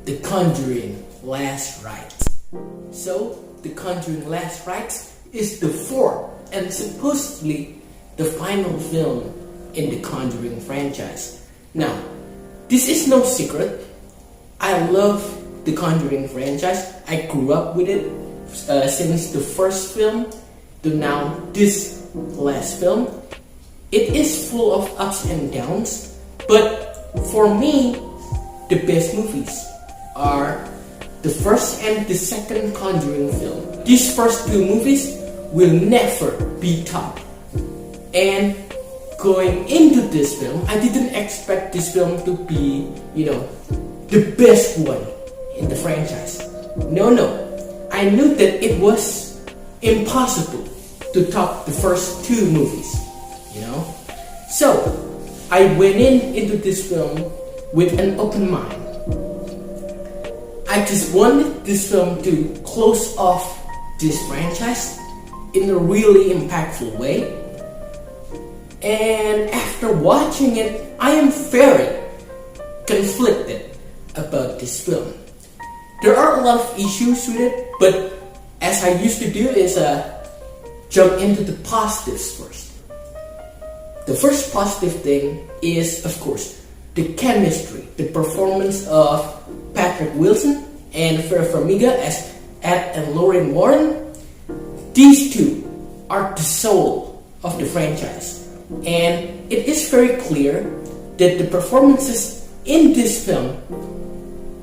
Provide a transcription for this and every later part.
The Conjuring Last Rites. So, The Conjuring Last Rites is the fourth and supposedly the final film in the Conjuring franchise. Now, this is no secret. I love the Conjuring franchise. I grew up with it since the first film to now this last film. It is full of ups and downs, but for me, the best movies are the first and the second Conjuring film. These first two movies will never be topped. And going into this film, I didn't expect this film to be, the best one in the franchise. No. I knew that it was impossible to top the first two movies, So, I went into this film with an open mind. I just wanted this film to close off this franchise in a really impactful way. And after watching it, I am very conflicted about this film. There are a lot of issues with it, but as I used to do is jump into the positives first. The first positive thing is, of course, the chemistry, the performance of Patrick Wilson and Vera Farmiga as Ed and Lorraine Warren. These two are the soul of the franchise, and it is very clear that the performances in this film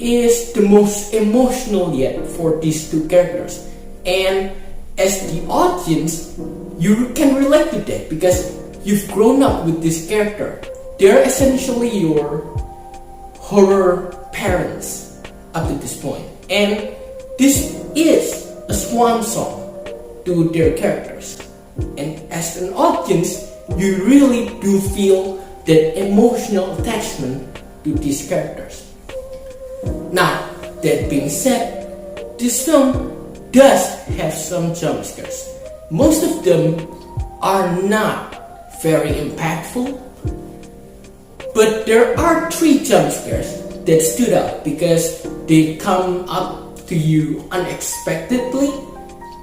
is the most emotional yet for these two characters. And as the audience, you can relate to that because you've grown up with this character. They're essentially your horror parents up to this point. And this is a swan song to their characters. And as an audience, you really do feel that emotional attachment to these characters. Now, that being said, this film does have some jump scares. Most of them are not very impactful, but there are 3 jump scares that stood out because they come up to you unexpectedly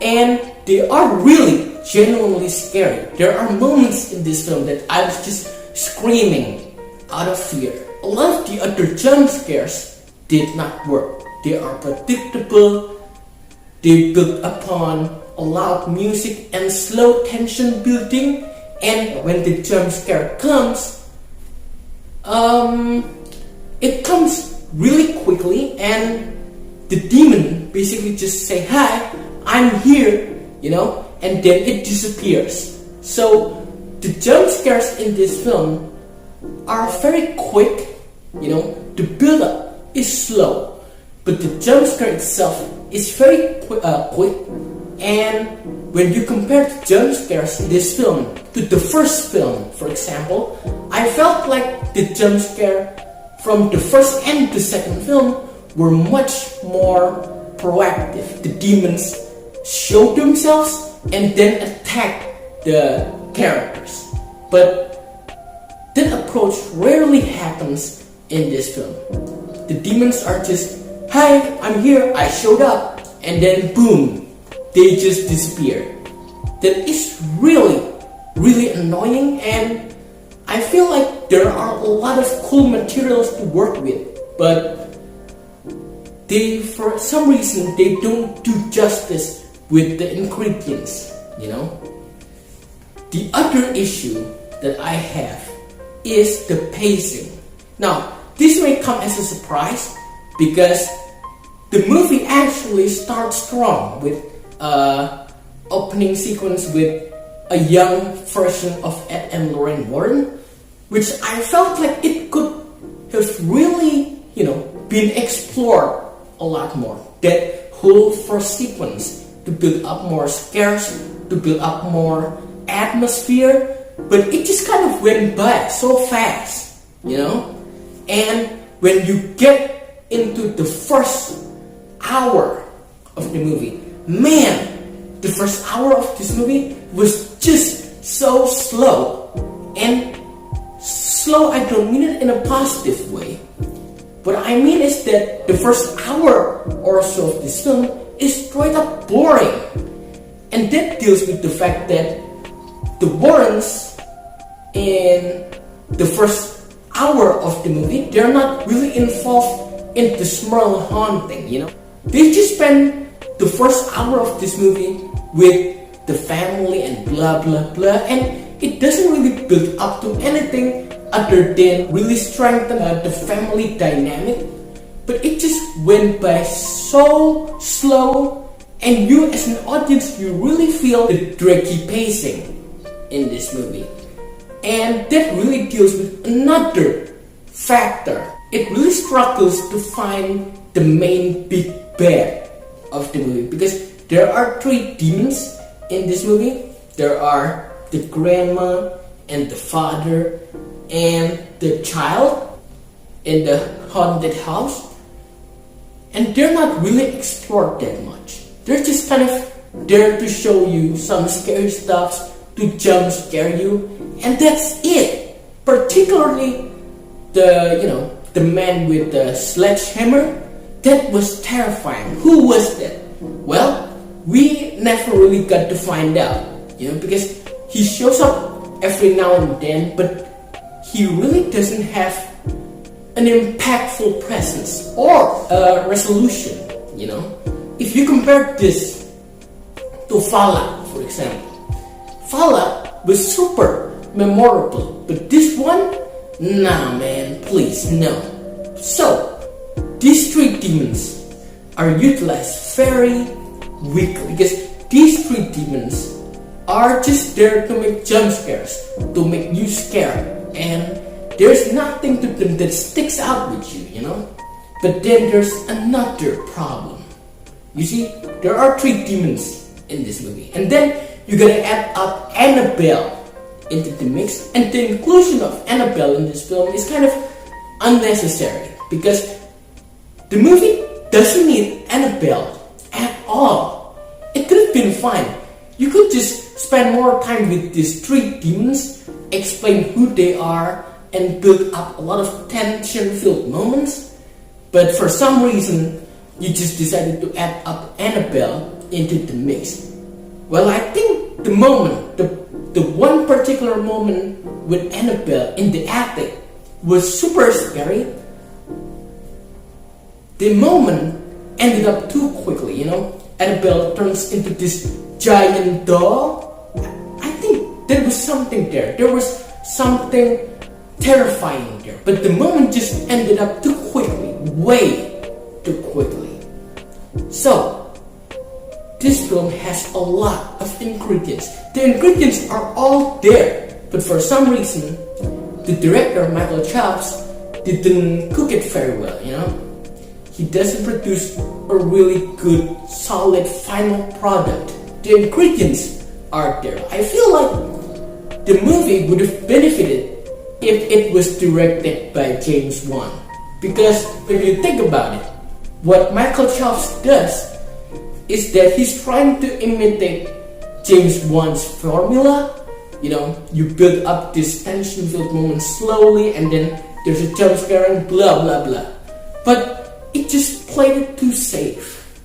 and they are really genuinely scary. There are moments in this film that I was just screaming out of fear. A lot of the other jump scares did not work. They are predictable. They built upon a loud music and slow tension building, and when the jump scare comes, it comes really quickly, and the demon basically just say, "Hi, I'm here," and then it disappears. So the jump scares in this film are very quick. The build up is slow, but the jump scare itself is very quick. And when you compare the jump scares in this film to the first film, for example, I felt like the jump scare from the first and the second film were much more proactive. The demons show themselves and then attack the characters. But that approach rarely happens in this film. The demons are just, "Hi, I'm here, I showed up," and then boom, they just disappear. That is really, really annoying, and I feel like there are a lot of cool materials to work with, but for some reason, they don't do justice with the ingredients, The other issue that I have is the pacing. Now, this may come as a surprise because the movie actually starts strong with opening sequence with a young version of Ed and Lorraine Warren, which I felt like it could have really, been explored a lot more. That whole first sequence to build up more scares, to build up more atmosphere, but it just kind of went by so fast, And when you get into the first hour of the movie, man, the first hour of this movie was just so slow. And slow, I don't mean it in a positive way. What I mean is that the first hour or so of this film is straight up boring. And that deals with the fact that the Warrens in the first hour of the movie, they're not really involved in the Smurl haunting, you know. They just spend the first hour of this movie with the family and blah blah blah, and it doesn't really build up to anything other than really strengthen the family dynamic. But it just went by so slow, and you as an audience, you really feel the draggy pacing in this movie. And that really deals with another factor. It really struggles to find the main big bad of the movie, because there are three demons in this movie. There are the grandma and the father and the child in the haunted house, and they're not really explored that much. They're just kind of there to show you some scary stuff, to jump scare you, and that's it. Particularly the man with the sledgehammer, that was terrifying. Who was that? Well, we never really got to find out, because he shows up every now and then, but he really doesn't have an impactful presence or a resolution, If you compare this to Fala, for example, Fala was super memorable, but this one, nah man, please, no. So, these three demons are utilized very weakly, because these three demons are just there to make jump scares, to make you scared, and there's nothing to them that sticks out with you, But then there's another problem. You see, there are three demons in this movie, and then you gotta add up Annabelle into the mix, and the inclusion of Annabelle in this film is kind of unnecessary, because the movie doesn't need Annabelle at all. It could have been fine. You could just spend more time with these three demons, explain who they are, and build up a lot of tension-filled moments. But for some reason, you just decided to add up Annabelle into the mix. Well, I think the one particular moment with Annabelle in the attic was super scary. The moment ended up too quickly, Annabelle turns into this giant doll. I think there was something there. There was something terrifying there. But the moment just ended up too quickly. Way too quickly. So, this film has a lot of ingredients. The ingredients are all there. But for some reason, the director, Michael Chops, didn't cook it very well, He doesn't produce a really good, solid final product. The ingredients are there. I feel like the movie would have benefited if it was directed by James Wan. Because when you think about it, what Michael Chops does is that he's trying to imitate James Wan's formula. You build up this tension-filled moment slowly, and then there's a jump scare and blah blah blah. But it just played it too safe.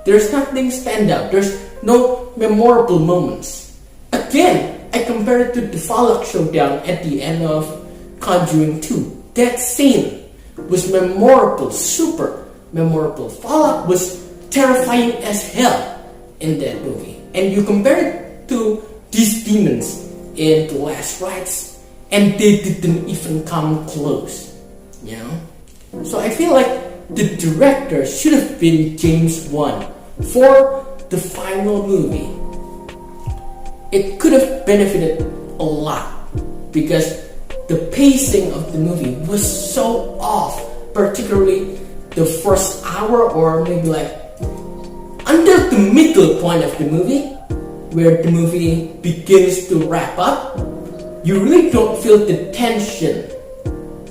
There's nothing stand out. There's no memorable moments. Again, I compare it to the Fallout showdown at the end of Conjuring 2. That scene was memorable, super memorable. Fallout was terrifying as hell in that movie. And you compare it to these demons in The Last Rites, and they didn't even come close. So I feel like the director should have been James Wan for the final movie. It could have benefited a lot, because the pacing of the movie was so off, particularly the first hour, or maybe like until the middle point of the movie, where the movie begins to wrap up. You really don't feel the tension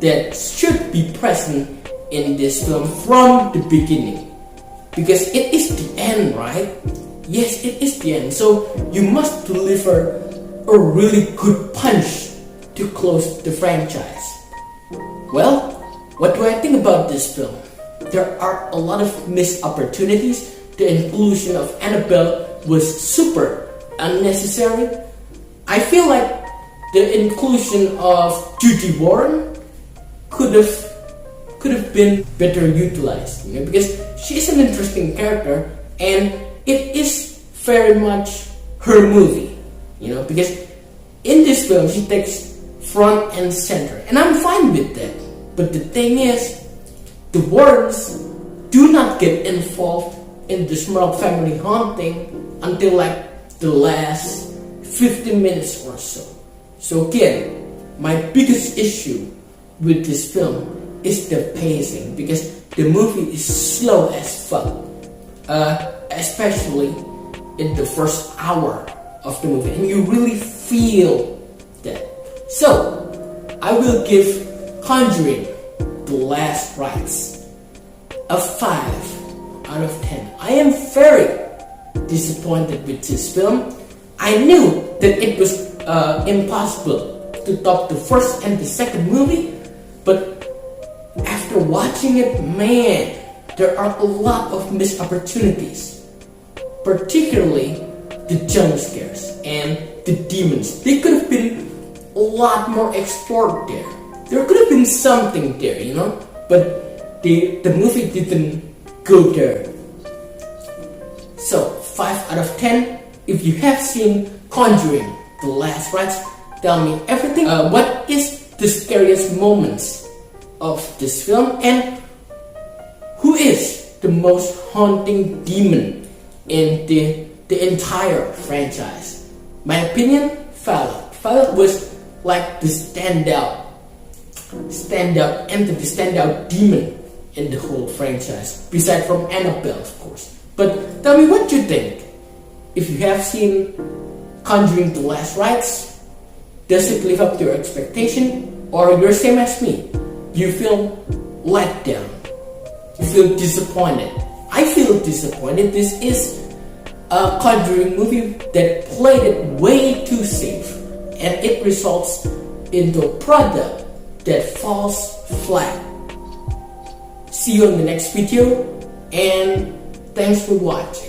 that should be present in this film from the beginning, because it is the end, right? Yes, it is the end, so you must deliver a really good punch to close the franchise. Well, What do I think about this film? There are a lot of missed opportunities. The inclusion of Annabelle was super unnecessary. I feel like the inclusion of Judy Warren could have been better utilized, because she is an interesting character and it is very much her movie, because in this film she takes front and center, and I'm fine with that. But the thing is, the Warrens do not get involved in the Smurl family haunting until like the last 15 minutes or so. So again, my biggest issue with this film is the pacing, because the movie is slow as fuck, especially in the first hour of the movie, and you really feel that. So I will give Conjuring Last Rites a 5 out of 10. I am very disappointed with this film. I knew that it was impossible to top the first and the second movie, but after watching it, man, there are a lot of missed opportunities, particularly the jump scares and the demons. They could have been a lot more explored there. There could have been something there, but the movie didn't go there. So 5 out of 10. If you have seen Conjuring The Last Rites, tell me everything. What is the scariest moments of this film, and who is the most haunting demon in the entire franchise? My opinion, Fallout. Fallout was like the standout entity, standout demon in the whole franchise, beside from Annabelle, of course. But tell me what you think. If you have seen Conjuring The Last Rites, does it live up to your expectation, or you're same as me? You feel let down. You feel disappointed. I feel disappointed. This is a Conjuring movie that played it way too safe, and it results into a product that falls flat. See you in the next video, and thanks for watching.